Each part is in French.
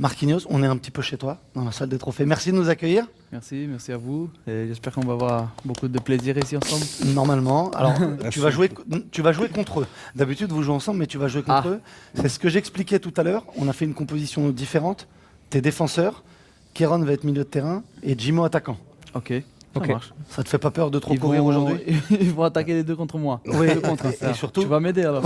Marquinhos, on est un petit peu chez toi, dans la salle des trophées. Merci de nous accueillir. Merci à vous. Et j'espère qu'on va avoir beaucoup de plaisir ici ensemble. Normalement. Alors, tu vas jouer contre eux. D'habitude, vous jouez ensemble, mais tu vas jouer contre eux. C'est ce que j'expliquais tout à l'heure. On a fait une composition différente. T'es défenseur, Kéron va être milieu de terrain et Jimo attaquant. Ok, ça marche. Ça te fait pas peur de trop courir aujourd'hui? Ils vont attaquer les deux contre moi. Oui, Deux contre ça. et surtout... Tu vas m'aider alors.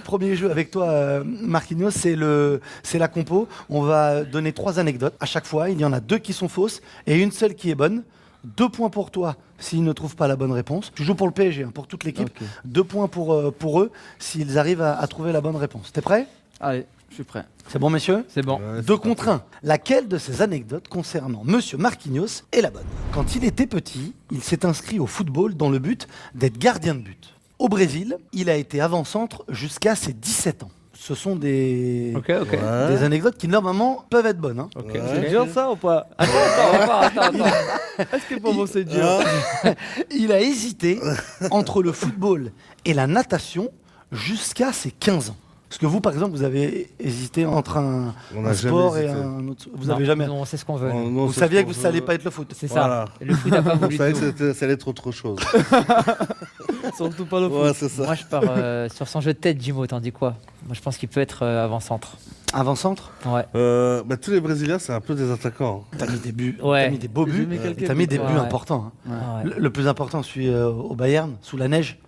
Premier jeu avec toi, Marquinhos, c'est la compo. On va donner 3 anecdotes à chaque fois. Il y en a 2 qui sont fausses et une seule qui est bonne. 2 points pour toi s'ils ne trouvent pas la bonne réponse. Tu joues pour le PSG, hein, pour toute l'équipe. Okay. 2 points pour eux s'ils arrivent à trouver la bonne réponse. T'es prêt? Allez, je suis prêt. C'est bon, messieurs? C'est bon. 2 contre 1. Laquelle de ces anecdotes concernant Monsieur Marquinhos est la bonne? Quand il était petit, il s'est inscrit au football dans le but d'être gardien de but. Au Brésil, il a été avant-centre jusqu'à ses 17 ans. Ce sont des anecdotes qui normalement peuvent être bonnes. Hein. C'est dur ça ou pas? Attends. Est-ce que pour vous c'est dur? Il a hésité entre le football et la natation jusqu'à ses 15 ans. Parce que vous, par exemple, vous avez hésité entre un sport et un autre. Vous n'avez jamais. Non, c'est ce qu'on veut. Vous saviez que ça n'allait pas être le foot. C'est ça. Le foot n'a pas voulu. Vous savez que ça allait être autre chose. Surtout pas le foot. Ouais, c'est ça. Moi, je pars sur son jeu de tête, Jimo. T'en dis quoi? Moi, je pense qu'il peut être avant-centre. Avant-centre? Ouais. Tous les Brésiliens, c'est un peu des attaquants. T'as mis des buts. Ouais. T'as mis des beaux buts. T'as mis des buts importants. Hein. Ouais. Le plus important, celui au Bayern, sous la neige.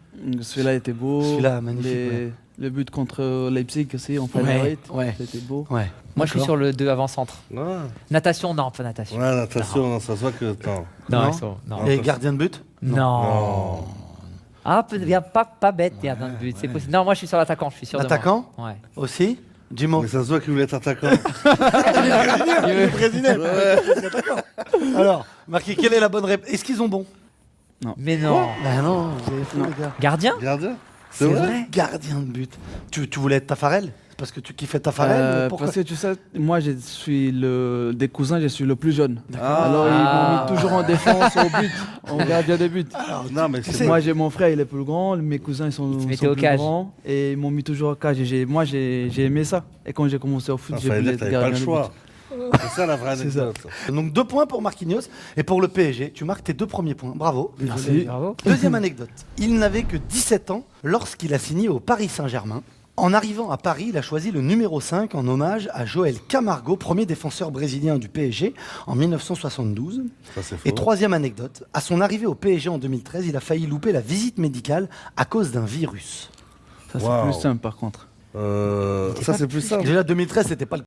Celui-là était beau. Celui-là, magnifique. Le but contre Leipzig aussi, en fait. Ouais. C'était beau. Ouais. Moi, je suis sur le 2 avant-centre. Natation, non, pas natation. Ouais, natation, non, ça se voit que... Non. Et gardien de but? Non. Ah, pas bête, gardien de but. C'est possible. Non, moi, je suis sur l'attaquant. Je suis sûr. Attaquant? Ouais. Aussi? Jimo. Mais ça se voit qu'il voulait être attaquant. Il est brésilien. Alors, Marquis, quelle est la bonne réponse? Est-ce qu'ils ont bon? Non. Mais non. Bah non, vous avez fou, les gars. Gardien? C'est vrai? Gardien de but. Tu voulais être Tafarel? C'est parce que tu kiffais Tafarel? Parce que tu sais, moi, je suis des cousins, je suis le plus jeune. Alors, ils m'ont mis toujours en défense, au but, en gardien de but. Non, mais moi, j'ai mon frère, il est plus grand, mes cousins, ils sont plus grands. Et ils m'ont mis toujours au cage. Moi, j'ai aimé ça. Et quand j'ai commencé au foot, j'ai voulu être gardien de but. C'est ça la vraie anecdote. Donc 2 points pour Marquinhos. Et pour le PSG, tu marques tes 2 premiers points. Bravo. Merci. Bravo. Deuxième anecdote. Il n'avait que 17 ans lorsqu'il a signé au Paris Saint-Germain. En arrivant à Paris, il a choisi le numéro 5 en hommage à Joël Camargo, premier défenseur brésilien du PSG en 1972. Ça, c'est faux. Et troisième anecdote, à son arrivée au PSG en 2013, il a failli louper la visite médicale à cause d'un virus. Ça, c'est plus simple par contre. Ça, c'est plus simple. Déjà 2013, c'était pas le